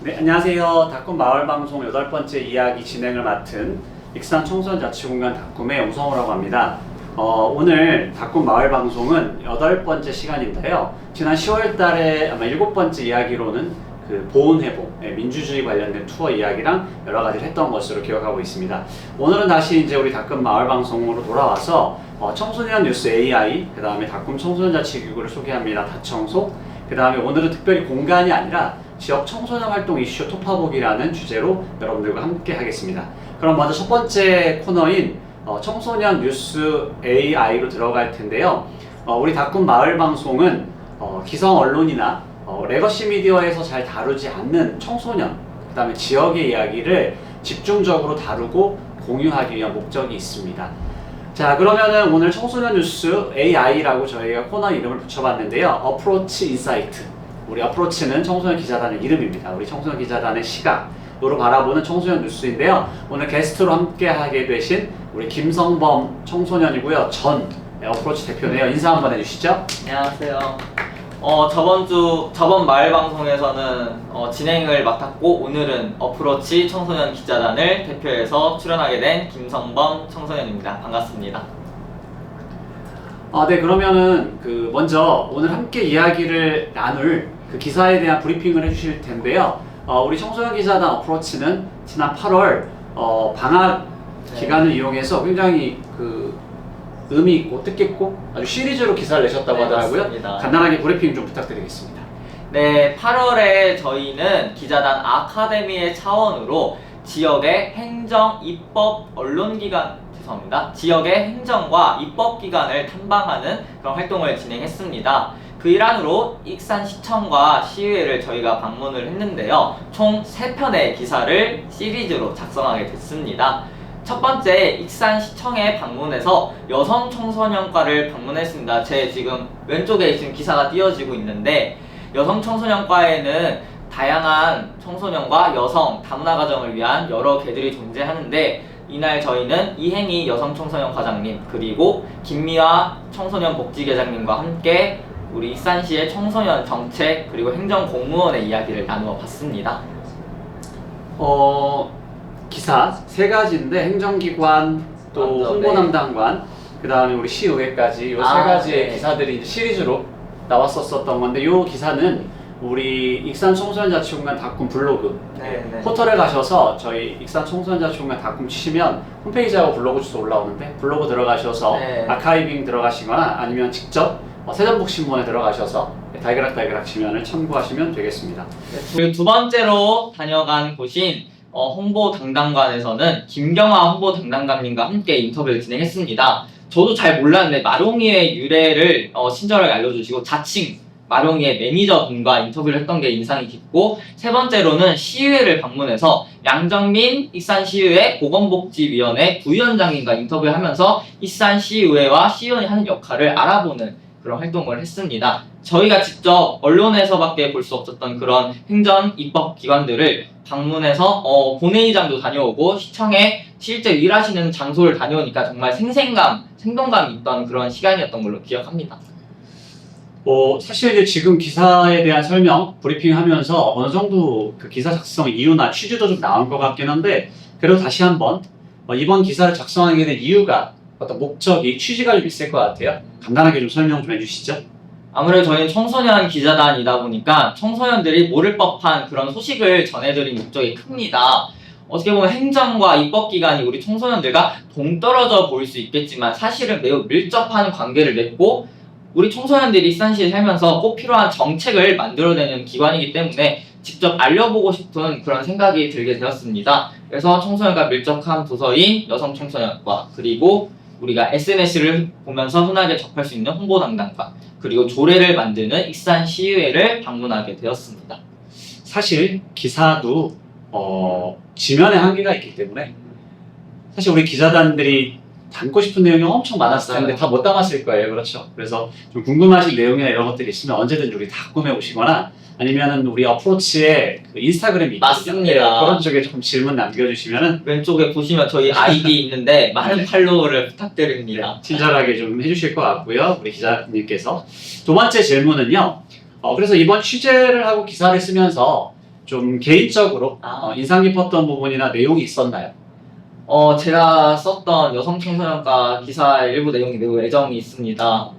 네, 안녕하세요. 다꿈 마을방송 8번째 이야기 진행을 맡은 익산 청소년자치공간 다꿈의 우성호라고 합니다. 오늘 다꿈 마을방송은 8번째 시간인데요. 지난 10월 달에 아마 7번째 이야기로는 그 보훈회복, 민주주의 관련된 투어 이야기랑 여러 가지를 했던 것으로 기억하고 있습니다. 오늘은 다시 이제 우리 다꿈 마을방송으로 돌아와서 청소년 뉴스 AI, 그 다음에 다꿈 청소년자치교육을 소개합니다. 다청소, 그 다음에 오늘은 특별히 공간이 아니라 지역 청소년 활동 이슈 톱파보기라는 주제로 여러분들과 함께 하겠습니다. 그럼 먼저 첫 번째 코너인 청소년 뉴스 AI로 들어갈 텐데요. 우리 다꿈 마을 방송은 기성 언론이나 레거시 미디어에서 잘 다루지 않는 청소년, 그 다음에 지역의 이야기를 집중적으로 다루고 공유하기 위한 목적이 있습니다. 자, 그러면은 오늘 청소년 뉴스 AI라고 저희가 코너 이름을 붙여봤는데요. 어프로치 인사이트. 우리 어프로치는 청소년 기자단의 이름입니다. 우리 청소년 기자단의 시각으로 바라보는 청소년 뉴스인데요. 오늘 게스트로 함께 하게 되신 우리 김성범 청소년이고요. 전 어프로치 대표네요. 인사 한번 해주시죠. 안녕하세요. 저번 마을 방송에서는 진행을 맡았고, 오늘은 어프로치 청소년 기자단을 대표해서 출연하게 된 김성범 청소년입니다. 반갑습니다. 네, 그러면은 먼저 오늘 함께 이야기를 나눌 그 기사에 대한 브리핑을 해주실 텐데요. 우리 청소년 기자단 어프로치는 지난 8월 방학 기간을 이용해서 굉장히 의미 있고 뜻깊고 아주 시리즈로 기사를 내셨다고 하더라고요. 맞습니다. 간단하게 브리핑 좀 부탁드리겠습니다. 네, 8월에 저희는 기자단 아카데미의 차원으로 지역의 행정, 입법, 언론기관, 죄송합니다. 지역의 행정과 입법기관을 탐방하는 그런 활동을 진행했습니다. 그 일환으로 익산시청과 시의회를 저희가 방문을 했는데요. 총 3편의 기사를 시리즈로 작성하게 됐습니다. 첫 번째, 익산시청에 방문해서 여성청소년과를 방문했습니다. 제 지금 왼쪽에 지금 기사가 띄어지고 있는데, 여성청소년과에는 다양한 청소년과 여성, 다문화 가정을 위한 여러 개들이 존재하는데, 이날 저희는 이행희 여성청소년 과장님, 그리고 김미화 청소년 복지계장님과 함께 우리 익산시의 청소년 정책 그리고 행정공무원의 이야기를 나누어 봤습니다. 기사 3가지인데 행정기관, 또 먼저, 홍보 네. 담당관, 그 다음에 우리 시의회까지 이 3가지의 네. 기사들이 이제 시리즈로 나왔었던 건데, 이 기사는 우리 익산 청소년자치공간 다꿈 블로그 포털에 가셔서 저희 익산 청소년자치공간 다꿈 치시면 홈페이지하고 블로그 주소 올라오는데, 블로그 들어가셔서 아카이빙 들어가시거나 아니면 직접 세전복신문에 들어가셔서 달그락 치면을 참고하시면 되겠습니다. 그리고 두 번째로 다녀간 곳인 홍보 담당관에서는 김경화 홍보 담당관님과 함께 인터뷰를 진행했습니다. 저도 잘 몰랐는데 마룡이의 유래를 친절하게 알려주시고, 자칭 마룡이의 매니저분과 인터뷰를 했던 게 인상이 깊고, 세 번째로는 시의회를 방문해서 양정민 익산시의회 보건복지위원회 부위원장님과 인터뷰를 하면서 익산시의회와 시의원이 하는 역할을 알아보는 그런 활동을 했습니다. 저희가 직접 언론에서밖에 볼 수 없었던 그런 행정, 입법 기관들을 방문해서 본회의장도 다녀오고 시청에 실제 일하시는 장소를 다녀오니까 정말 생동감이 있던 그런 시간이었던 걸로 기억합니다. 사실 이제 지금 기사에 대한 설명, 브리핑 하면서 어느 정도 그 기사 작성 이유나 취지도 좀 나온 것 같긴 한데, 그래도 다시 한번 이번 기사를 작성하게 된 이유가, 어떤 목적이, 취지가 좀 있을 것 같아요. 간단하게 좀 설명 좀 해주시죠. 아무래도 저희는 청소년 기자단이다 보니까 청소년들이 모를 법한 그런 소식을 전해드린 목적이 큽니다. 어떻게 보면 행정과 입법기관이 우리 청소년들과 동떨어져 보일 수 있겠지만 사실은 매우 밀접한 관계를 맺고, 우리 청소년들이 익산시에 살면서 꼭 필요한 정책을 만들어내는 기관이기 때문에 직접 알려보고 싶은 그런 생각이 들게 되었습니다. 그래서 청소년과 밀접한 부서인 여성청소년과, 그리고 우리가 SNS를 보면서 흔하게 접할 수 있는 홍보 담당과, 그리고 조례를 만드는 익산시의회를 방문하게 되었습니다. 사실 기사도 지면에 한계가 있기 때문에 사실 우리 기자단들이 담고 싶은 내용이 엄청 많았을 텐데 다 못 담았을 거예요. 그렇죠? 그래서 좀 궁금하신 내용이나 이런 것들이 있으면 언제든지 우리 다꿈에 오시거나, 아니면은 우리 어프로치의 그 인스타그램이 있거든요. 맞습니다. 그런 쪽에 조금 질문 남겨주시면은 왼쪽에 보시면 저희 아이디 있는데 많은 팔로우를 부탁드립니다. 친절하게 좀 해주실 것 같고요. 우리 기자님께서. 두 번째 질문은요. 그래서 이번 취재를 하고 기사를 쓰면서 좀 개인적으로 인상 깊었던 부분이나 내용이 있었나요? 제가 썼던 여성 청소년과 기사의 일부 내용이 매우 애정이 있습니다.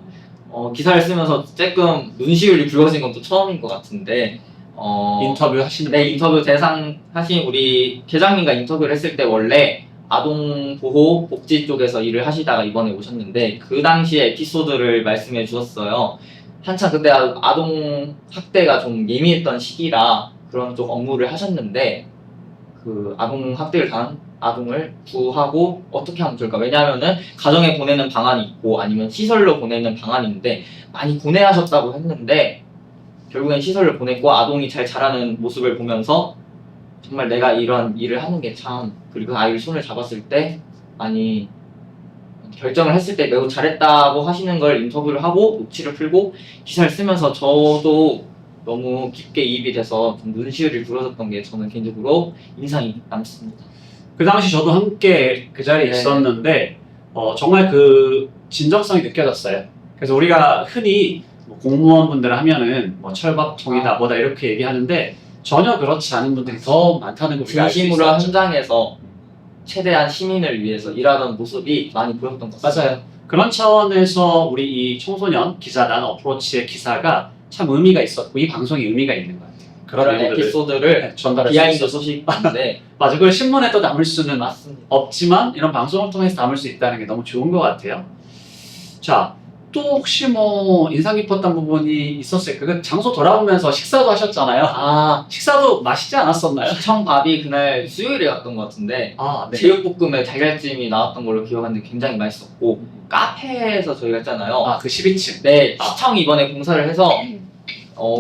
기사를 쓰면서 조금 눈시울이 붉어진 건 또 처음인 것 같은데, 인터뷰 하시는 네, 인터뷰 대상 하신 우리 계장님과 인터뷰를 했을 때 원래 아동 보호 복지 쪽에서 일을 하시다가 이번에 오셨는데 그 당시의 에피소드를 말씀해 주셨어요. 한창 그때 아동 학대가 좀 예민했던 시기라 그런 쪽 업무를 하셨는데 그 아동 학대를 당한 아동을 구하고 어떻게 하면 좋을까? 왜냐하면은 가정에 보내는 방안이 있고 아니면 시설로 보내는 방안이 있는데 많이 고뇌하셨다고 했는데 결국엔 시설을 보냈고 아동이 잘 자라는 모습을 보면서 정말 내가 이런 일을 하는 게 참 그리고 아이를 손을 잡았을 때 많이 결정을 했을 때 매우 잘했다고 하시는 걸 인터뷰를 하고 녹취를 풀고 기사를 쓰면서 저도 너무 깊게 이입이 돼서 좀 눈시울이 붉어졌던 게 저는 개인적으로 인상이 남습니다. 그 당시 저도 함께 그 자리에 네. 있었는데 정말 그 진정성이 느껴졌어요. 그래서 우리가 흔히 뭐 공무원분들 하면은 뭐 철밥통이다 뭐다 이렇게 얘기하는데 전혀 그렇지 않은 분들이 더 많다는 걸 우리가 알 수 진심으로 있었죠. 현장에서 최대한 시민을 위해서 일하는 모습이 많이 보였던 것 같습니다. 맞아요. 그런 차원에서 우리 이 청소년 기자단 어프로치의 기사가 참 의미가 있었고 이 방송이 의미가 있는 것 같아요. 그런 내용들을 에피소드를 전달할 수 비하인드 있어서. 소식인데 맞아. 그걸 신문에 또 담을 수는 맞습니다. 없지만 이런 방송을 통해서 담을 수 있다는 게 너무 좋은 것 같아요. 자, 또 혹시 뭐 인상 깊었던 부분이 있었을까요? 그 장소 돌아보면서 식사도 하셨잖아요. 식사도 맛있지 않았었나요? 시청밥이 그날 수요일에 갔던 것 같은데 네. 제육볶음에 달걀찜이 나왔던 걸로 기억하는데 굉장히 맛있었고 카페에서 저희가 했잖아요. 그 12층. 네, 시청이 이번에 공사를 해서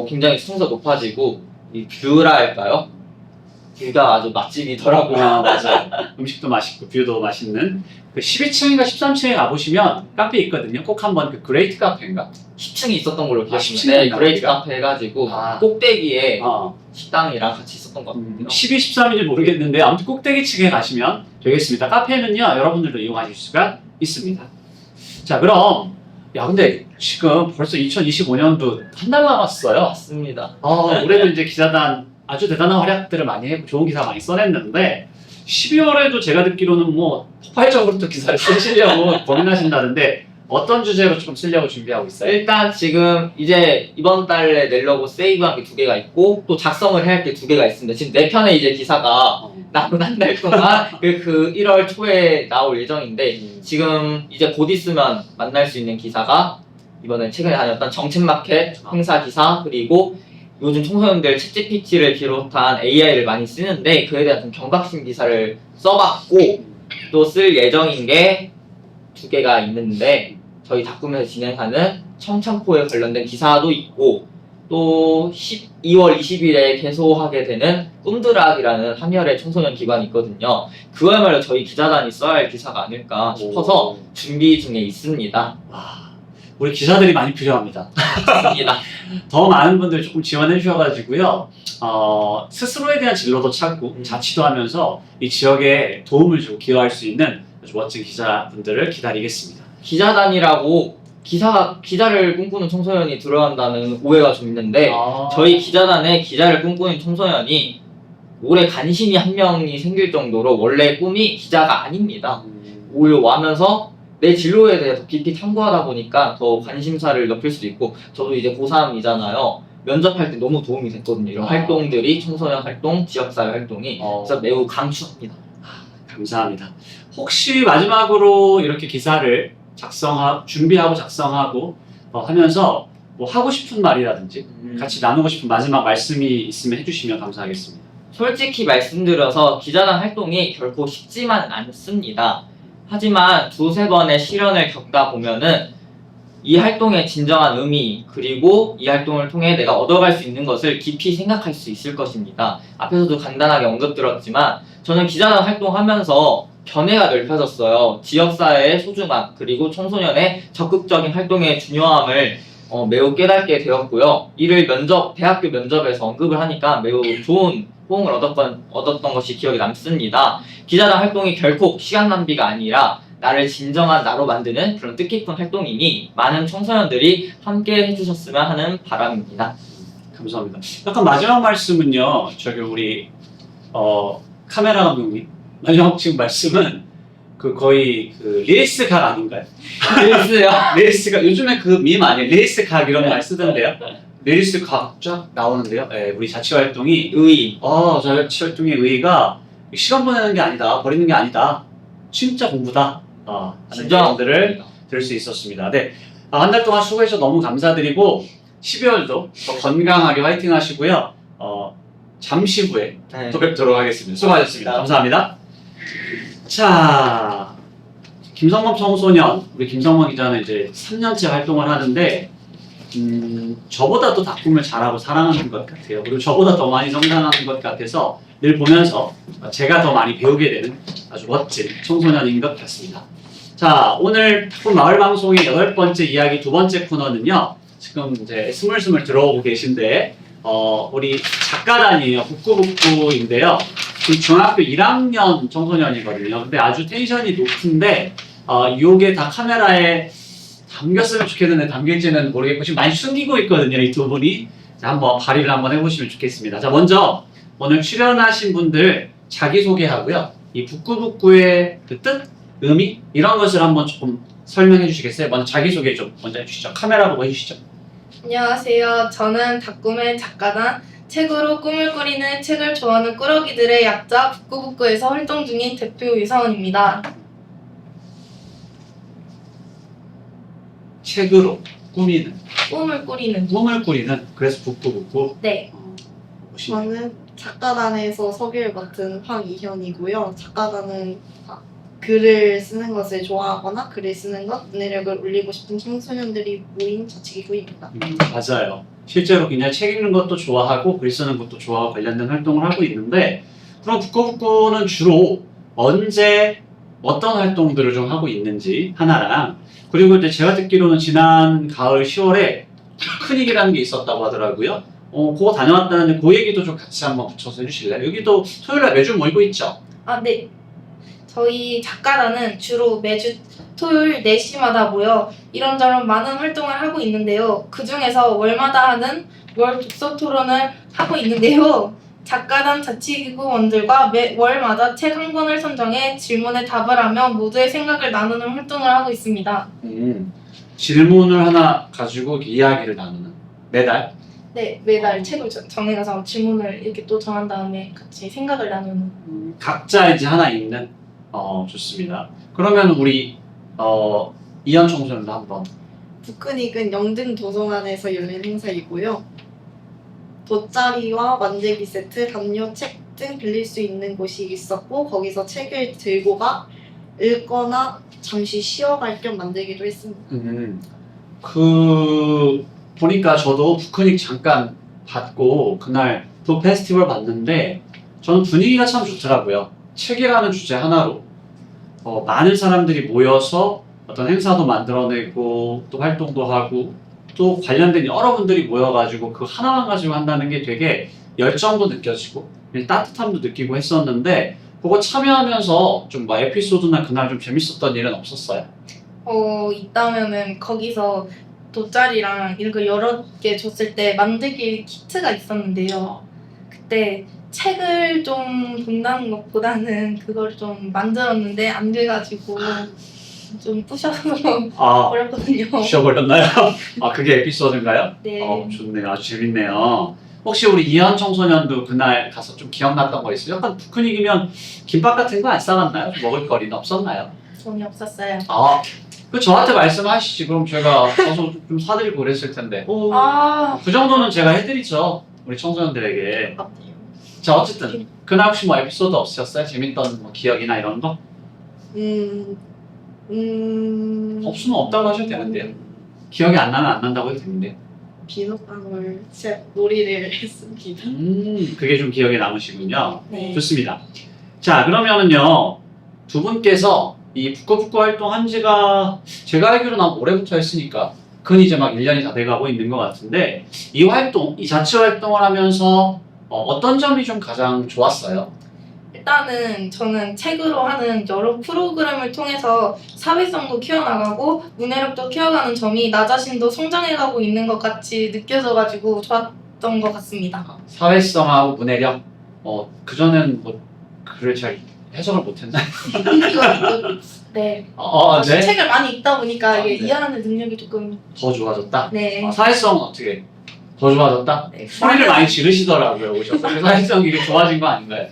굉장히 수준도 높아지고 이 뷰라 할까요? 뷰가 아주 맛집이더라고요. 맞아요. 음식도 맛있고 뷰도 맛있는 그 12층인가 13층에 가보시면 카페 있거든요. 꼭 한번 그 그레이트 카페인가? 10층이 있었던 걸로 기억합니다. 10층이 네, 있나 그레이트 보니까? 카페 해가지고 아. 꼭대기에 식당이랑 같이 있었던 것 같아요. 12, 13인지 모르겠는데 아무튼 꼭대기 층에 가시면 되겠습니다. 카페는요 여러분들도 이용하실 수가 있습니다. 자 그럼 근데 지금 벌써 2025년도 한 달 남았어요. 맞습니다. 올해도 이제 기자단 아주 대단한 활약들을 많이 했고 좋은 기사 많이 써냈는데 12월에도 제가 듣기로는 뭐 폭발적으로 또 기사를 쓰시려고 고민하신다는데 어떤 주제로 조금 쓰려고 준비하고 있어요? 일단 지금 이제 이번 달에 내려고 세이브한 게 2개가 있고 또 작성을 해야 할 게 2개가 있습니다. 지금 4편의 이제 기사가 남은 한 달 동안 그 1월 초에 나올 예정인데 지금 이제 곧 있으면 만날 수 있는 기사가 이번에 최근에 다녔던 정책마켓 행사 기사 그리고 요즘 청소년들 챗GPT를 비롯한 AI를 많이 쓰는데 그에 대한 좀 경각심 기사를 써봤고 또 쓸 예정인 게 2개가 있는데 저희 닭꿈에서 진행하는 청창포에 관련된 기사도 있고 또 12월 20일에 개소하게 되는 꿈드락이라는 한열의 청소년 기관이 있거든요. 그거야말로 저희 기자단이 써야 할 기사가 아닐까 싶어서 준비 중에 있습니다. 우리 기자들이 많이 필요합니다. 맞습니다. 더 많은 분들 조금 지원해 주셔가지고요. 스스로에 대한 진로도 찾고 자치도 하면서 이 지역에 도움을 주고 기여할 수 있는 아주 멋진 기자분들을 기다리겠습니다. 기자단이라고 기자를 꿈꾸는 청소년이 들어간다는 오해가 좀 있는데 저희 기자단에 기자를 꿈꾸는 청소년이 올해 간신히 한 명이 생길 정도로 원래 꿈이 기자가 아닙니다. 오히려 와면서 내 진로에 대해 더 깊이 탐구하다 보니까 더 관심사를 넓힐 수도 있고 저도 이제 고3이잖아요. 면접할 때 너무 도움이 됐거든요. 이런 활동들이 청소년 활동, 지역사회 활동이 그래서 매우 강추합니다. 감사합니다. 혹시 마지막으로 이렇게 기사를 준비하고 작성하고 하면서 뭐 하고 싶은 말이라든지 같이 나누고 싶은 마지막 말씀이 있으면 해주시면 감사하겠습니다. 솔직히 말씀드려서 기자단 활동이 결코 쉽지만 않습니다. 하지만 2-3번의 시련을 겪다 보면은 이 활동의 진정한 의미 그리고 이 활동을 통해 내가 얻어갈 수 있는 것을 깊이 생각할 수 있을 것입니다. 앞에서도 간단하게 언급드렸지만 저는 기자단 활동하면서 견해가 넓혀졌어요. 지역사회의 소중함 그리고 청소년의 적극적인 활동의 중요함을 매우 깨닫게 되었고요. 이를 대학교 면접에서 언급을 하니까 매우 좋은 호응을 얻었던 것이 기억에 남습니다. 기자단 활동이 결코 시간 낭비가 아니라 나를 진정한 나로 만드는 그런 뜻깊은 활동이니 많은 청소년들이 함께 해주셨으면 하는 바람입니다. 감사합니다. 약간 마지막 말씀은요, 저기 우리 카메라 감독님 마지막 지금 말씀은 그 거의 그 릴스 각 아닌가요? 릴스요? 릴스 각 요즘에 그 밈 아니에요? 릴스 각 이런 말 쓰던데요? 릴스 각 쫙 나오는데요. 예, 우리 자치 활동이 의. 자치 활동의 의의가 시간 보내는 게 아니다, 버리는 게 아니다, 진짜 공부다. 하는 진짜 내용들을 들을 수 있었습니다. 네, 한 달 동안 수고해주셔서 너무 감사드리고 12월도 더 건강하게 화이팅 하시고요. 잠시 후에 네. 또 뵙도록 하겠습니다. 수고하셨습니다. 감사합니다. 자, 김성범 청소년, 우리 김성범 기자는 이제 3년째 활동을 하는데 저보다 또 닭꿈을 잘하고 사랑하는 것 같아요. 그리고 저보다 더 많이 성장하는 것 같아서 늘 보면서 제가 더 많이 배우게 되는 아주 멋진 청소년인 것 같습니다. 자, 오늘 닭꿈 마을 방송의 8번째 이야기 두 번째 코너는요. 지금 이제 스물스물 들어오고 계신데 우리 작가단이에요. 북구북구인데요. 지금 중학교 1학년 청소년이거든요. 근데 아주 텐션이 높은데 이게 다 카메라에 담겼으면 좋겠는데 담길지는 모르겠고 지금 많이 숨기고 있거든요. 이 두 분이. 자, 한번 발휘를 한번 해보시면 좋겠습니다. 자, 먼저 오늘 출연하신 분들 자기소개하고요. 이 북구북구의 그 뜻, 의미 이런 것을 한번 조금 설명해 주시겠어요? 먼저 자기소개 좀 먼저 해주시죠. 카메라 보고 해주시죠. 안녕하세요. 저는 닭꿈의 작가단 책으로 꿈을 꾸리는 책을 좋아하는 꾸러기들의 약자 북구북구에서 활동 중인 대표 유사원입니다. 책으로 꾸미는, 꿈을 꾸리는. 꿈을 꾸리는, 그래서 북구북구. 네. 보시면 저는 작가단에서 서기를 맡은 황이현이고요. 작가단은 글을 쓰는 것을 좋아하거나 글을 쓰는 것, 문해력을 올리고 싶은 청소년들이 모인 자치기구입니다. 맞아요. 실제로 그냥 책 읽는 것도 좋아하고 글 쓰는 것도 좋아하고 관련된 활동을 하고 있는데 그럼 북구북구는 주로 언제 어떤 활동들을 좀 하고 있는지 하나랑 그리고 이제 제가 듣기로는 지난 가을 10월에 피크닉이라는 게 있었다고 하더라고요. 그거 다녀왔다는데 그 얘기도 좀 같이 한번 붙여서 해주실래요? 여기도 토요일날 매주 모이고 있죠? 아, 네. 저희 작가단은 주로 매주 토요일 4시마다 모여 이런저런 많은 활동을 하고 있는데요. 그 중에서 월마다 하는 월 독서 토론을 하고 있는데요. 작가단 자치기구원들과 월마다 책 한 권을 선정해 질문에 답을 하며 모두의 생각을 나누는 활동을 하고 있습니다. 질문을 하나 가지고 이야기를 나누는 매달? 네, 매달 책을 정해가서 질문을 이렇게 또 정한 다음에 같이 생각을 나누는. 각자 이제 하나 읽는. 좋습니다. 그러면 우리 이현 청소년도 한번. 북크닉은 영등 도서관에서 열린 행사이고요. 돗자리와 만들기 세트, 담요, 책 등 빌릴 수 있는 곳이 있었고 거기서 책을 들고 가 읽거나 잠시 쉬어갈 겸 만들기도 했습니다. 그 보니까 저도 북크닉 잠깐 봤고 그날 북 페스티벌 봤는데 저는 분위기가 참 좋더라고요. 책이라는 주제 하나로 많은 사람들이 모여서 어떤 행사도 만들어내고 또 활동도 하고 또 관련된 여러분들이 모여가지고 그 하나만 가지고 한다는 게 되게 열정도 느껴지고 따뜻함도 느끼고 했었는데 그거 참여하면서 좀 뭐 에피소드나 그날 좀 재밌었던 일은 없었어요? 있다면은 거기서 돗자리랑 이런 거 여러 개 줬을 때 만들기 키트가 있었는데요. 그때 책을 좀 본다는 것보다는 그걸 좀 만들었는데 안 돼가지고 좀 부셔서 버렸거든요. 부셔버렸나요? 그게 에피소드인가요? 네. 좋네요. 아주 재밌네요. 혹시 우리 이현 청소년도 그날 가서 좀 기억났던 거 있어요? 약간 북크닉이면 김밥 같은 거 안 싸갔나요? 먹을 거리는 없었나요? 돈이 없었어요. 그 저한테 말씀하시지. 그럼 제가 가서 좀 사드리고 그랬을 텐데. 그 정도는 제가 해드리죠. 우리 청소년들에게. 맞네요. 자, 어쨌든 그날 혹시 뭐 에피소드 없으셨어요? 재밌던 뭐 기억이나 이런 거? 없으면 없다고 하셔도 되는데요. 기억이 안 나면 안 난다고 해도 되는데요. 비눗방울 놀이를 했습니다. 그게 좀 기억에 남으시군요. 네. 좋습니다. 자, 그러면은요, 두 분께서 이 북구북구 활동한 지가 제가 알기로는 한 올해부터 했으니까 근 이제 막 1년이 다 돼가고 있는 것 같은데 이 활동, 이 자치 활동을 하면서 어떤 점이 좀 가장 좋았어요? 일단은 저는 책으로 하는 여러 프로그램을 통해서 사회성도 키워나가고 문해력도 키워가는 점이 나 자신도 성장해가고 있는 것 같이 느껴져가지고 좋았던 것 같습니다. 사회성하고 문해력. 그전엔 뭐 글을 잘 해석을 못했나요? 네. 네. 책을 많이 읽다 보니까 이게 네. 이해하는 능력이 조금 더 좋아졌다. 네. 사회성은 어떻게 더 좋아졌다? 네. 소리를 많이 지르시더라고요. 오셔서 사회성이 이게 좋아진 거 아닌가요?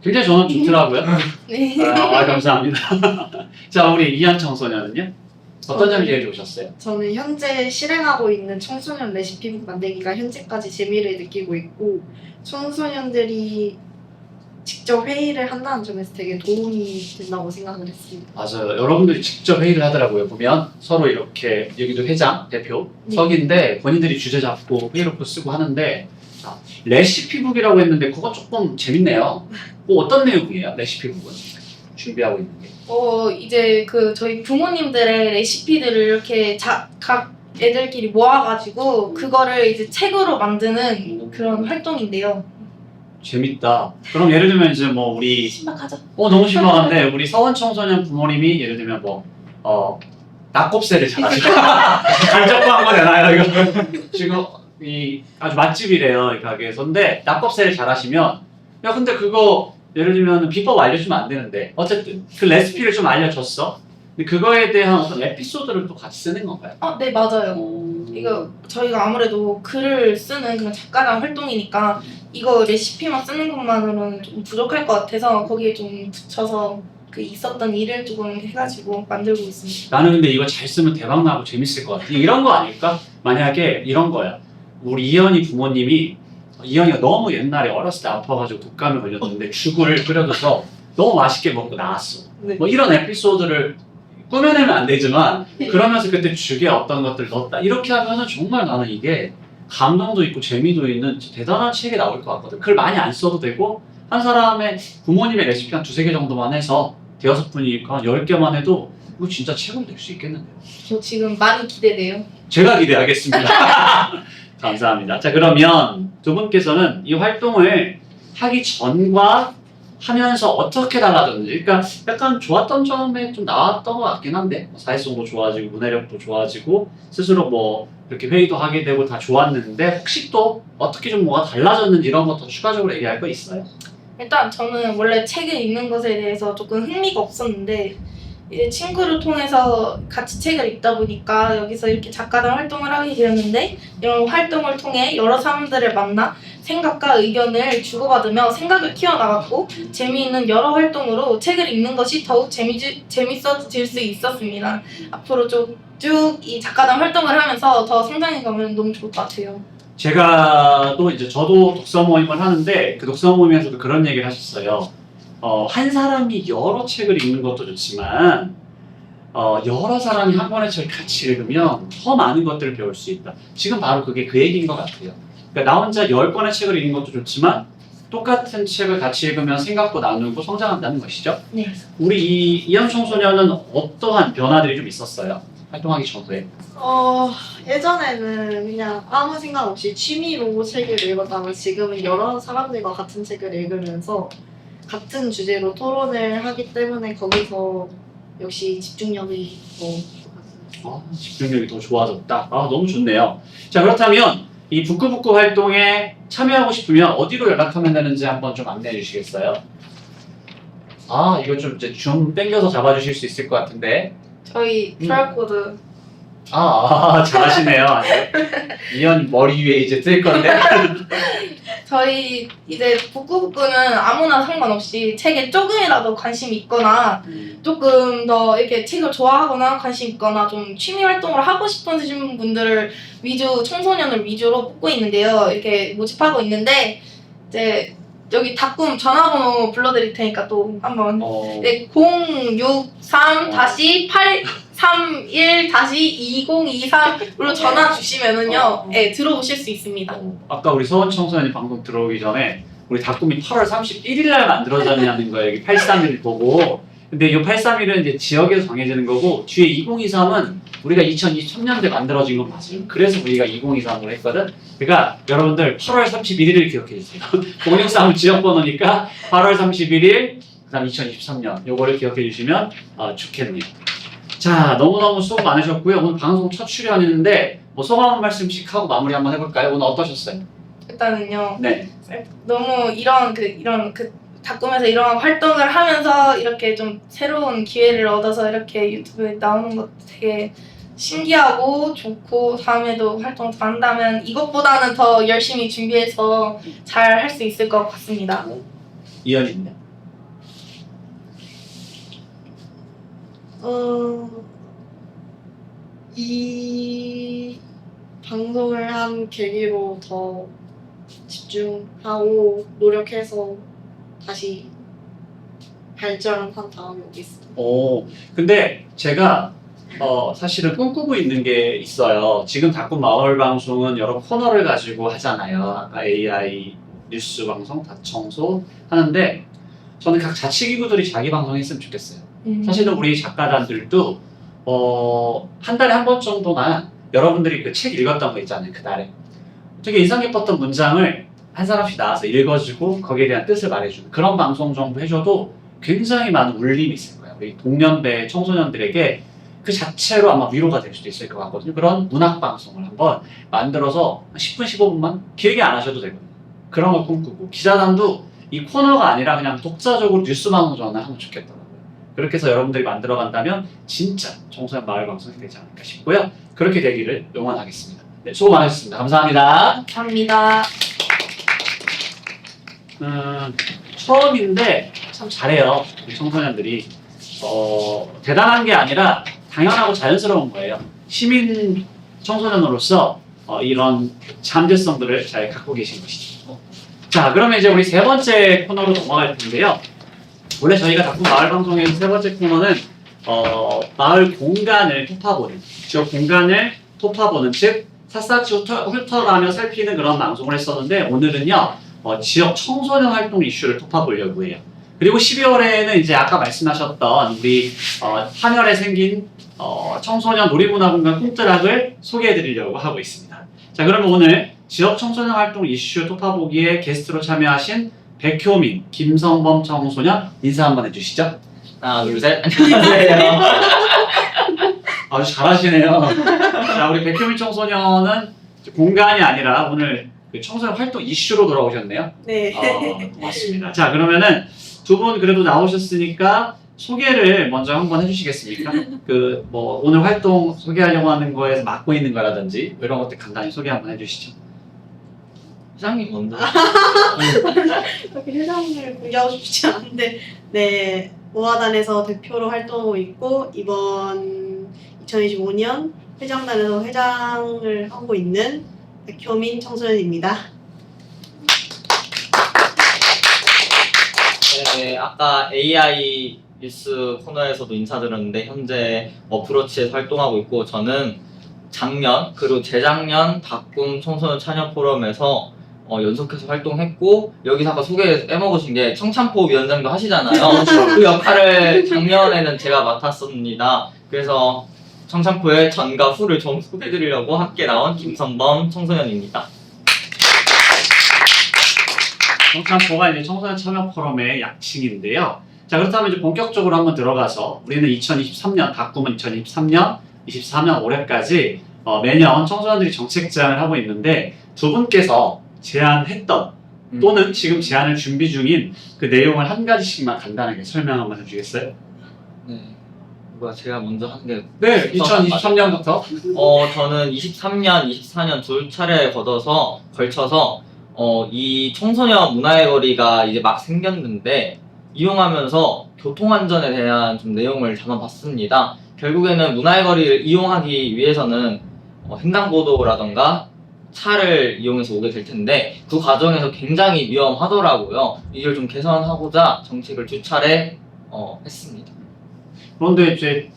굉장히 저는 좋더라고요. 네. 감사합니다. 자, 우리 이한 청소년은요? 어떤 점이 제일 좋으셨어요? 저는 현재 실행하고 있는 청소년 레시피북 만들기가 현재까지 재미를 느끼고 있고 청소년들이 직접 회의를 한다는 점에서 되게 도움이 된다고 생각을 했습니다. 맞아요. 여러분들이 직접 회의를 하더라고요. 보면 서로 이렇게 여기도 회장, 대표, 네. 석인데 본인들이 주제 잡고 회의록도 쓰고 하는데 레시피북이라고 했는데 그거 조금 재밌네요. 뭐 어떤 내용이에요? 레시피북은 준비하고 있는 게. 이제 저희 부모님들의 레시피들을 이렇게 각 애들끼리 모아가지고 그거를 이제 책으로 만드는 그런 활동인데요. 재밌다. 그럼 예를 들면 이제 뭐 우리 신박하죠? 너무 신박한데 우리 서원 청소년 부모님이 예를 들면 낙곱새를 잘하시고 간접 광고 되나요 이거? 지금 이 아주 맛집이래요 이 가게에서. 근데 낙곱새를 잘하시면 야 근데 그거 예를 들면 비법 알려주면 안 되는데 어쨌든 그 레시피를 좀 알려줬어. 근데 그거에 대한 어떤 에피소드를 또 같이 쓰는 건가요? 네, 맞아요. 이거 저희가 아무래도 글을 쓰는 그런 작가랑 활동이니까 이거 레시피만 쓰는 것만으로는 좀 부족할 것 같아서 거기에 좀 붙여서 그 있었던 일을 조금 해가지고 만들고 있습니다. 나는 근데 이거 잘 쓰면 대박 나고 재밌을 것 같아. 이런 거 아닐까? 만약에 이런 거야. 우리 이현이 부모님이 이현이가 너무 옛날에 어렸을 때 아파가지고 독감에 걸렸는데 죽을 끓여줘서 너무 맛있게 먹고 나왔어. 네. 뭐 이런 에피소드를 꾸며내면 안 되지만 그러면서 그때 죽에 어떤 것들 넣었다. 이렇게 하면은 정말 나는 이게 감동도 있고 재미도 있는 대단한 책이 나올 것 같거든. 글 많이 안 써도 되고 한 사람의 부모님의 레시피 한 2-3개 정도만 해서 6분이니까 한 10개만 해도 이거 진짜 책으로 낼 수 있겠는데요. 저 지금 많이 기대돼요. 제가 기대하겠습니다. 감사합니다. 자, 그러면 두 분께서는 이 활동을 하기 전과 하면서 어떻게 달라졌는지, 그러니까 약간 좋았던 점에 좀 나왔던 것 같긴 한데 사회성도 좋아지고 문해력도 좋아지고 스스로 뭐 이렇게 회의도 하게 되고 다 좋았는데 혹시 또 어떻게 좀 뭐가 달라졌는지 이런 것도 추가적으로 얘기할 거 있어요? 일단 저는 원래 책을 읽는 것에 대해서 조금 흥미가 없었는데 이제 친구를 통해서 같이 책을 읽다 보니까 여기서 이렇게 작가단 활동을 하게 되었는데 이런 활동을 통해 여러 사람들을 만나 생각과 의견을 주고받으며 생각을 키워나갔고 재미있는 여러 활동으로 책을 읽는 것이 더욱 재밌어질 수 있었습니다. 앞으로 쭉 이 작가단 활동을 하면서 더 성장해가면 너무 좋을 것 같아요. 제가 또 이제 저도 독서 모임을 하는데 그 독서 모임에서도 그런 얘기를 하셨어요. 한 사람이 여러 책을 읽는 것도 좋지만 여러 사람이 한 권의 책을 같이 읽으면 더 많은 것들을 배울 수 있다. 지금 바로 그게 그 얘기인 것 같아요. 그러니까 나 혼자 10권의 책을 읽는 것도 좋지만 똑같은 책을 같이 읽으면 생각도 나누고 성장한다는 것이죠. 네. 우리 이현 청소년은 어떠한 변화들이 좀 있었어요? 활동하기 전에. 예전에는 그냥 아무 생각 없이 취미로 책을 읽었다면 지금은 여러 사람들과 같은 책을 읽으면서 같은 주제로 토론을 하기 때문에 거기서 역시 집중력이 더 집중력이 더 좋아졌다. 너무 좋네요. 자, 그렇다면 이 북구북구 활동에 참여하고 싶으면 어디로 연락하면 되는지 한번 좀 안내해 주시겠어요? 이거 좀 이제 줌 당겨서 잡아주실 수 있을 것 같은데. 저희 QR코드 잘하시네요. 이현 머리 위에 이제 뜰 건데. 저희 이제 북구북구는 아무나 상관없이 책에 조금이라도 관심이 있거나 조금 더 이렇게 책을 좋아하거나 관심 있거나 좀 취미 활동을 하고 싶으신 분들을 청소년을 위주로 뽑고 있는데요. 이렇게 모집하고 있는데 이제 여기 닭꿈 전화번호 불러드릴 테니까 또 한번 네, 063-831-2023으로 전화 주시면은요, 네, 들어오실 수 있습니다. 아까 우리 서원 청소년이 방송 들어오기 전에 우리 닭꿈이 8월 31일 날 만들어졌냐는 거예요. 여기 831 보고. 근데 이 831은 이제 지역에서 정해지는 거고 뒤에 2023은 우리가 2023년도에 만들어진 건 맞아요. 그래서 우리가 2023으로 했거든. 그러니까 여러분들 8월 31일을 기억해 주세요. 063은 지역번호니까 8월 31일 그다음 2023년 요거를 기억해 주시면 좋겠네요. 자, 너무너무 수고 많으셨고요. 오늘 방송 첫 출연했는데 뭐 소감 한 말씀씩 하고 마무리 한번 해볼까요? 오늘 어떠셨어요? 일단은요. 네. 너무 이런 다꿈에서 이런 활동을 하면서 이렇게 좀 새로운 기회를 얻어서 이렇게 유튜브에 나오는 것도 되게 신기하고 좋고 다음에도 활동 더 한다면 이것보다는 더 열심히 준비해서 잘 할 수 있을 것 같습니다. 이현이요. 이 방송을 한 계기로 더 집중하고 노력해서 다시 발전한 다음에 오겠습니다. 오, 근데 제가 사실은 꿈꾸고 있는 게 있어요. 지금 다꿈 마을 방송은 여러 코너를 가지고 하잖아요. 아까 AI, 뉴스 방송, 다청소 하는데 저는 각 자치기구들이 자기 방송 했으면 좋겠어요. 사실은 우리 작가단들도 한 달에 한 번 정도만 여러분들이 그 책 읽었던 거 있잖아요. 그 달에 되게 인상 깊었던 문장을 한 사람씩 나와서 읽어주고 거기에 대한 뜻을 말해주는 그런 방송 정도 해줘도 굉장히 많은 울림이 있을 거예요. 우리 동년배 청소년들에게 그 자체로 아마 위로가 될 수도 있을 것 같거든요. 그런 문학 방송을 한번 만들어서 10분, 15분만 길게 안 하셔도 되거든요. 그런 걸 꿈꾸고 기자단도 이 코너가 아니라 그냥 독자적으로 뉴스 방송 전을 하면 좋겠더라고요. 그렇게 해서 여러분들이 만들어간다면 진짜 청소년 마을 방송이 되지 않을까 싶고요. 그렇게 되기를 응원하겠습니다. 네, 수고 많으셨습니다. 감사합니다. 감사합니다. 처음인데 참 잘해요. 우리 청소년들이 대단한 게 아니라 당연하고 자연스러운 거예요. 시민 청소년으로서 이런 잠재성들을 잘 갖고 계신 것이죠. 자, 그러면 이제 우리 세 번째 코너로 넘어갈 텐데요. 원래 저희가 다꿈 마을 방송에서 세 번째 코너는 마을 공간을 톱파보는, 지역 공간을 톱파보는, 즉 샅샅이 훑어가며 살피는 그런 방송을 했었는데 오늘은요 지역 청소년 활동 이슈를 톱파보려고 해요. 그리고 12월에는 이제 아까 말씀하셨던 우리 한열에 생긴 청소년 놀이문화공간 꿈뜨락을 소개해드리려고 하고 있습니다. 자, 그러면 오늘 지역 청소년 활동 이슈 톱파보기에 게스트로 참여하신 백효민, 김성범 청소년 인사 한번 해주시죠. 하나, 둘, 셋. 안녕하세요. 아주 잘하시네요. 자, 우리 백효민 청소년은 공간이 아니라 오늘 그 청소년 활동 이슈로 돌아오셨네요. 네. 고맙습니다. 자, 그러면은 두 분 그래도 나오셨으니까 소개를 먼저 한번 해주시겠습니까? 그 뭐 오늘 활동 소개하려고 하는 거에서 맡고 있는 거라든지 이런 것들 간단히 소개 한번 해주시죠. 회장님 먼저. 그렇게 회장을 공개하고 싶지 않은데, 네, 모아단에서 대표로 활동하고 있고 이번 2025년 회장단에서 회장을 하고 있는 백효민 청소년입니다. 네, 아까 AI 뉴스 코너에서도 인사드렸는데 현재 어프로치에서 활동하고 있고 저는 작년 그리고 재작년 다꿈 청소년 참여 포럼에서 연속해서 활동했고 여기서 아까 소개 빼먹으신 게 청참포 위원장도 하시잖아요. 그 역할을 작년에는 제가 맡았습니다. 그래서 청참포의 전과 후를 좀 소개해드리려고 함께 나온 김성범 청소년입니다. 청참포가 이제 청소년 참여 포럼의 약칭인데요. 자, 그렇다면 이제 본격적으로 한번 들어가서 우리는 2023년, 다꿈은 2023년, 24년 올해까지 매년 청소년들이 정책 제안을 하고 있는데 두 분께서 제안했던 또는 지금 제안을 준비 중인 그 내용을 한 가지씩만 간단하게 설명 한번 해주겠어요? 네, 뭐야 제가 먼저 한 게 네, 2023년부터. 저는 23년, 24년 두 차례에 걸쳐서 이 청소년 문화의 거리가 이제 막 생겼는데 이용하면서 교통안전에 대한 좀 내용을 담아봤습니다. 결국에는 문화의 거리를 이용하기 위해서는 횡단보도라던가 차를 이용해서 오게 될 텐데 그 과정에서 굉장히 위험하더라고요. 이걸 좀 개선하고자 정책을 두 차례 했습니다. 그런데 이제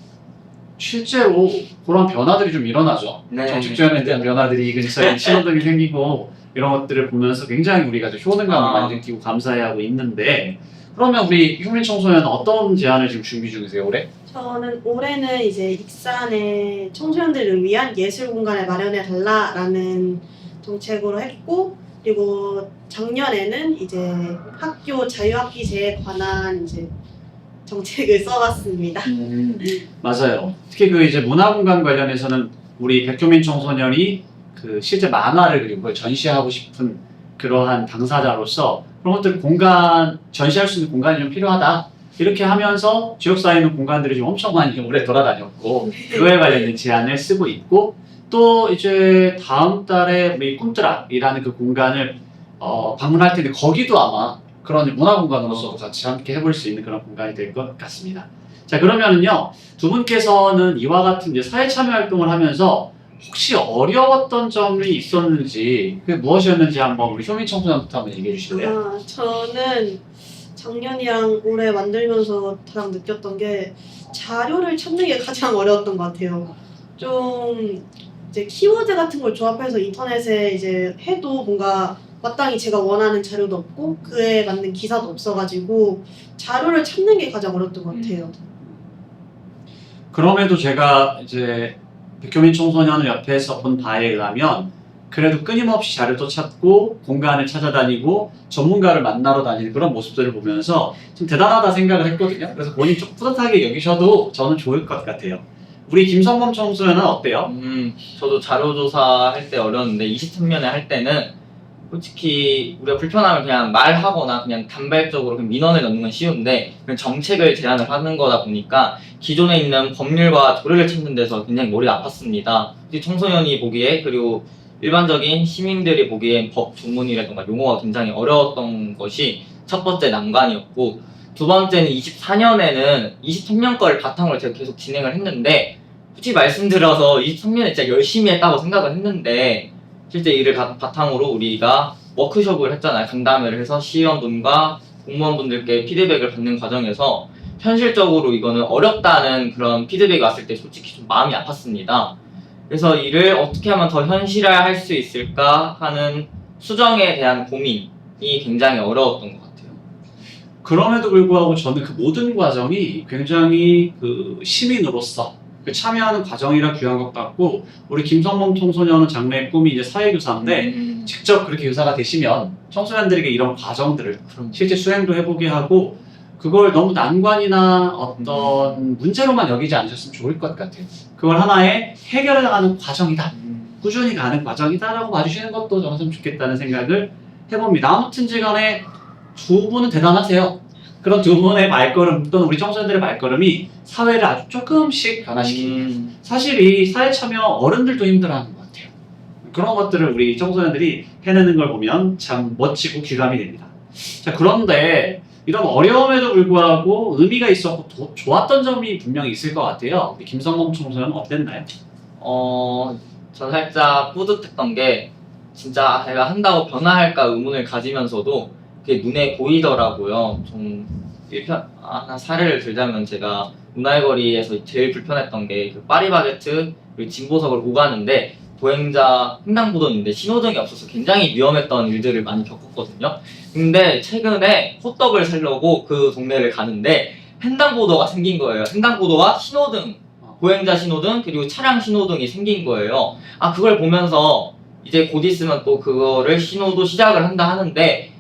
실제로 그런 변화들이 좀 일어나죠. 네. 정책 제안에 대한 변화들이 이 근처에 신호등이 생기고 이런 것들을 보면서 굉장히 우리가 좀 효능감을 많이 느끼고 감사해하고 있는데 그러면 우리 효민 청소년은 어떤 제안을 지금 준비 중이세요, 올해? 저는 올해는 이제 익산의 청소년들을 위한 예술 공간을 마련해 달라라는 정책으로 했고, 그리고 작년에는 이제 학교 자유학기제에 관한 이제 정책을 써봤습니다. 맞아요. 특히 그 이제 문화공간 관련해서는 우리 백효민 청소년이 그 실제 만화를 그리고 그걸 전시하고 싶은 그러한 당사자로서 그런 것들 공간 전시할 수 있는 공간이 좀 필요하다. 이렇게 하면서 지역사회에 있는 공간들이 좀 엄청 많이 오래 돌아다녔고 그거에 관련된 제안을 쓰고 있고 또 이제 다음 달에 우리 꿈트락이라는 그 공간을 방문할 텐데 거기도 아마 그런 문화 공간으로서도 같이 함께 해볼 수 있는 그런 공간이 될 것 같습니다. 자 그러면은요 두 분께서는 이와 같은 이제 사회 참여 활동을 하면서 혹시 어려웠던 점이 있었는지 그게 무엇이었는지 한번 우리 효민 청소년부터 한번 얘기해 주실래요? 저는 작년이랑 올해 만들면서 가장 느꼈던 게 자료를 찾는 게 가장 어려웠던 것 같아요. 좀 이제 키워드 같은 걸 조합해서 인터넷에 이제 해도 뭔가 마땅히 제가 원하는 자료도 없고 그에 맞는 기사도 없어가지고 자료를 찾는 게 가장 어려웠던 것 같아요. 그럼에도 제가 이제 백효민 청소년을 옆에서 본 바에 의하면 그래도 끊임없이 자료도 찾고 공간을 찾아다니고 전문가를 만나러 다니는 그런 모습들을 보면서 좀 대단하다 생각을 했거든요. 그래서 본인 좀 뿌듯하게 여기셔도 저는 좋을 것 같아요. 우리 김성범 청소년은 어때요? 저도 자료조사 할 때 어려웠는데 23년에 할 때는 솔직히 우리가 불편하면 그냥 말하거나 그냥 단발적으로 그냥 민원을 넣는 건 쉬운데 그냥 정책을 제안을 하는 거다 보니까 기존에 있는 법률과 조례를 찾는 데서 굉장히 머리가 아팠습니다. 청소년이 보기에 그리고 일반적인 시민들이 보기엔 법 조문이라든가 용어가 굉장히 어려웠던 것이 첫 번째 난관이었고 두 번째는 24년에는 23년 거를 바탕으로 제가 계속 진행을 했는데 솔직히 말씀드려서 23년에 진짜 열심히 했다고 생각을 했는데 실제 이를 바탕으로 우리가 워크숍을 했잖아요. 간담회를 해서 시의원분과 공무원분들께 피드백을 받는 과정에서 현실적으로 이거는 어렵다는 그런 피드백이 왔을 때 솔직히 좀 마음이 아팠습니다. 그래서 이를 어떻게 하면 더 현실화할 수 있을까 하는 수정에 대한 고민이 굉장히 어려웠던 것 같아요. 그럼에도 불구하고 저는 그 모든 과정이 굉장히 그 시민으로서 그 참여하는 과정이라 귀한 것 같고 우리 김성범 청소년은 장래의 꿈이 이제 사회교사인데 직접 그렇게 교사가 되시면 청소년들에게 이런 과정들을 실제 수행도 해보게 하고 그걸 너무 난관이나 어떤 문제로만 여기지 않으셨으면 좋을 것 같아요. 그걸 하나의 해결해가는 과정이다. 꾸준히 가는 과정이다라고 봐주시는 것도 저는 좀 좋겠다는 생각을 해봅니다. 아무튼지간에 두 분은 대단하세요. 그런 두 분의 말걸음 또는 우리 청소년들의 말걸음이 사회를 아주 조금씩 변화시키는 사실 이 사회 참여 어른들도 힘들어하는 것 같아요. 그런 것들을 우리 청소년들이 해내는 걸 보면 참 멋지고 귀감이 됩니다. 자 그런데 이런 어려움에도 불구하고 의미가 있었고 좋았던 점이 분명히 있을 것 같아요. 우리 김성범 청소년은 어땠나요? 전 살짝 뿌듯했던 게 진짜 제가 한다고 변화할까 의문을 가지면서도 그게 눈에 보이더라고요. 좀 하나 사례를 들자면 제가 문화의 제일 불편했던 게 그 파리바게트 그리고 진보석을 오가는데 보행자 횡단보도인데 신호등이 없어서 굉장히 위험했던 일들을 많이 겪었거든요. 근데 최근에 호떡을 사려고 그 동네를 가는데 횡단보도가 생긴 거예요. 횡단보도와 신호등, 보행자 신호등 그리고 차량 신호등이 생긴 거예요. 그걸 보면서 이제 곧 있으면 또 그거를 신호도 시작을 한다 하는데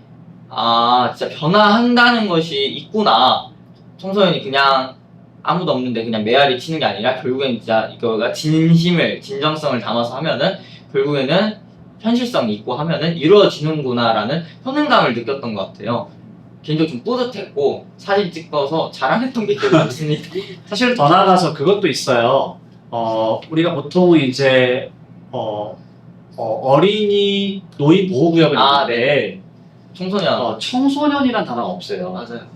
진짜 변화한다는 것이 있구나. 청소년이 그냥 아무도 없는데 그냥 메아리 치는 게 아니라 결국엔 진짜 이거가 진정성을 담아서 하면은 결국에는 현실성이 있고 하면은 이루어지는구나라는 효능감을 느꼈던 것 같아요. 개인적으로 좀 뿌듯했고 사진 찍어서 자랑했던 게 기억이 남습니다. 사실 더 나아가서 그것도 있어요. 우리가 보통 이제 어린이 노인 보호구역을 있는데 청소년. 청소년이란 단어가 없어요. 맞아요.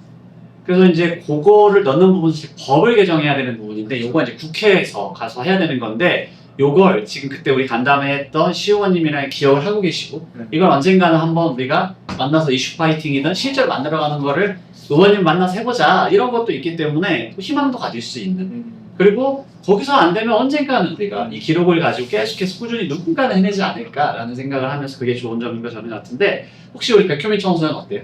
그래서 이제 그거를 넣는 부분은 법을 개정해야 되는 부분인데 요거 이제 국회에서 가서 해야 되는 건데 요걸 지금 그때 우리 간담회 했던 시의원님이랑 기억을 하고 계시고 이걸 언젠가는 한번 우리가 만나서 이슈 파이팅이든 실제로 만들어가는 거를 의원님 만나서 해보자 이런 것도 있기 때문에 또 희망도 가질 수 있는 그리고 거기서 안 되면 언젠가는 우리가 이 기록을 가지고 계속해서 꾸준히 누군가는 해내지 않을까라는 생각을 하면서 그게 좋은 점인 것 저는 같은데 혹시 우리 백효민 청소년 어때요?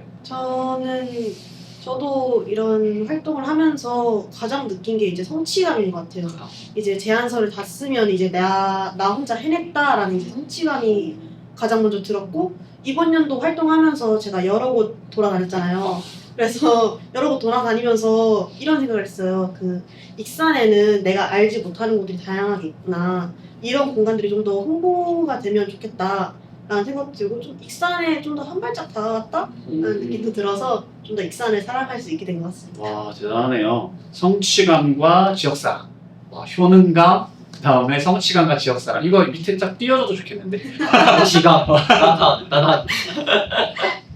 저도 이런 활동을 하면서 가장 느낀 게 이제 성취감인 것 같아요. 이제 제안서를 다 쓰면 이제 나 혼자 해냈다라는 이제 성취감이 가장 먼저 들었고 이번 연도 활동하면서 제가 여러 곳 돌아다녔잖아요. 그래서 여러 곳 돌아다니면서 이런 생각을 했어요. 그 익산에는 내가 알지 못하는 곳들이 다양하게 있구나. 이런 공간들이 좀 더 홍보가 되면 좋겠다. 라는 생각도 들고 좀 익산에 좀 더 한 발짝 다가갔다라는 느낌도 들어서 좀 더 익산을 사랑할 수 있게 된 것 같습니다. 와, 대단하네요. 성취감과 지역사랑, 와, 효능감, 그 다음에 성취감과 지역사랑. 이거 밑에 딱 띄워줘도 좋겠는데. 시간 나나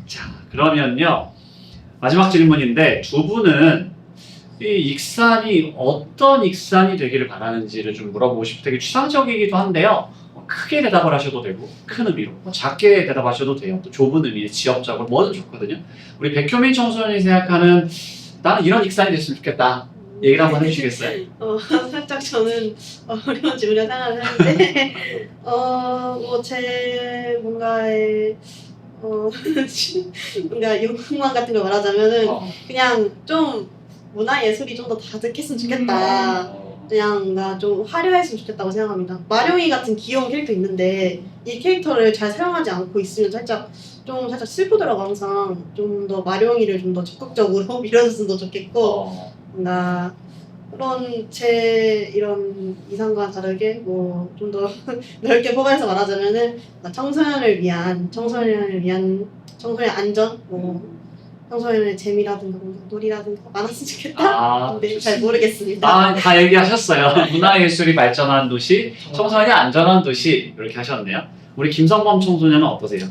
자, 그러면요. 마지막 질문인데 두 분은 이 익산이 어떤 익산이 되기를 바라는지를 좀 물어보고 싶고 되게 추상적이기도 한데요. 크게 대답을 하셔도 되고 큰 의미로 작게 대답하셔도 돼요. 또 좁은 의미, 지역적으로 뭐든 좋거든요. 우리 백효민 청소년이 생각하는 나는 이런 익산이 됐으면 좋겠다. 얘기를 한번 해주시겠어요? 살짝 저는 어려운 질문이라 생각을 하는데 제 뭔가의 뭔가 욕망 같은 걸 말하자면은 그냥 좀 문화예술이 좀 더 다득했으면 좋겠다. 그냥 뭔가 좀 화려했으면 좋겠다고 생각합니다. 마룡이 같은 귀여운 캐릭터 있는데 이 캐릭터를 잘 사용하지 않고 있으면 살짝 슬프더라고. 항상 좀 더 마룡이를 좀 더 적극적으로 밀어줬으면 더 좋겠고 뭔가 그런 제 이런 이상과 다르게 뭐 좀 더 넓게 포괄해서 말하자면은 청소년을 위한 청소년 안전 청소년의 재미라든가 놀이라든가 많았으면 좋겠다. 근데 잘 모르겠습니다. 다 얘기하셨어요. 문화예술이 발전한 도시, 청소년이 안전한 도시 이렇게 하셨네요. 우리 김성범 청소년은 어떠세요?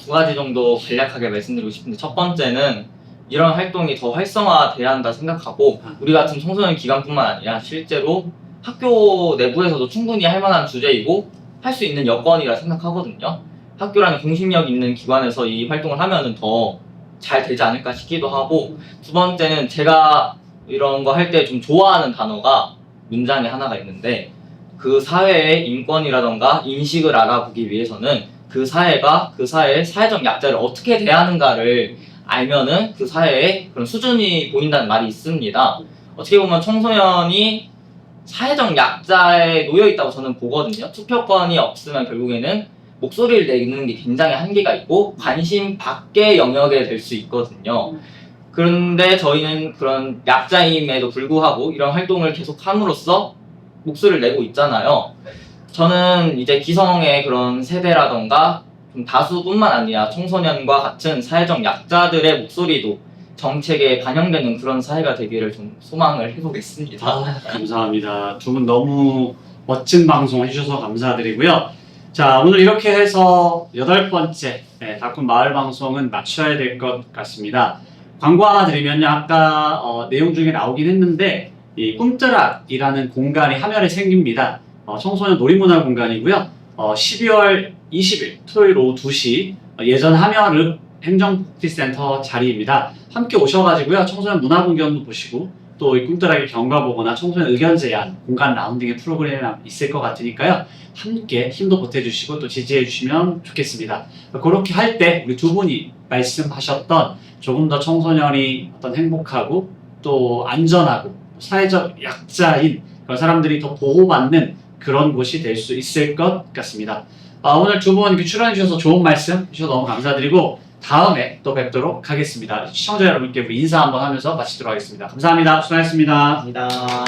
두 가지 정도 간략하게 말씀드리고 싶은데 첫 번째는 이런 활동이 더 활성화돼야 한다 생각하고 우리 같은 청소년 기관뿐만 아니라 실제로 학교 내부에서도 충분히 할 만한 주제이고 할 수 있는 여건이라 생각하거든요. 학교라는 공신력 있는 기관에서 이 활동을 하면은 더 잘 되지 않을까 싶기도 하고 두 번째는 제가 이런 거 할 때 좀 좋아하는 단어가 문장에 하나가 있는데 그 사회의 인권이라던가 인식을 알아보기 위해서는 그 사회가 그 사회의 사회적 약자를 어떻게 대하는가를 알면은 그 사회에 그런 수준이 보인다는 말이 있습니다. 어떻게 보면 청소년이 사회적 약자에 놓여 있다고 저는 보거든요. 투표권이 없으면 결국에는 목소리를 내는 게 굉장히 한계가 있고 관심 밖의 영역에 될 수 있거든요. 그런데 저희는 그런 약자임에도 불구하고 이런 활동을 계속 함으로써 목소리를 내고 있잖아요. 저는 이제 기성의 그런 세대라던가 좀 다수뿐만 아니라 청소년과 같은 사회적 약자들의 목소리도 정책에 반영되는 그런 사회가 되기를 좀 소망을 해보겠습니다. 감사합니다. 두 분 너무 멋진 방송 해주셔서 감사드리고요. 자, 오늘 이렇게 해서 8번째 다꿈 마을 방송은 마쳐야 될 것 같습니다. 광고 하나 드리면요. 아까 내용 중에 나오긴 했는데 이 꿈뜨락이라는 공간이 하면에 생깁니다. 청소년 놀이문화 공간이고요. 12월 20일 토요일 오후 2시 예전 하면읍 행정복지센터 자리입니다. 함께 오셔가지고요. 청소년 문화 공연도 보시고 또 이 꿈뜨락을 경과 보거나 청소년 의견 제안, 공간 라운딩의 프로그램이 있을 것 같으니까요. 함께 힘도 보태주시고 또 지지해주시면 좋겠습니다. 그렇게 할 때 우리 두 분이 말씀하셨던 조금 더 청소년이 어떤 행복하고 또 안전하고 사회적 약자인 그런 사람들이 더 보호받는 그런 곳이 될 수 있을 것 같습니다. 오늘 두 분 출연해 주셔서 좋은 말씀 해주셔서 너무 감사드리고 다음에 또 뵙도록 하겠습니다. 시청자 여러분께 우리 인사 한번 하면서 마치도록 하겠습니다. 감사합니다. 수고하셨습니다. 감사합니다.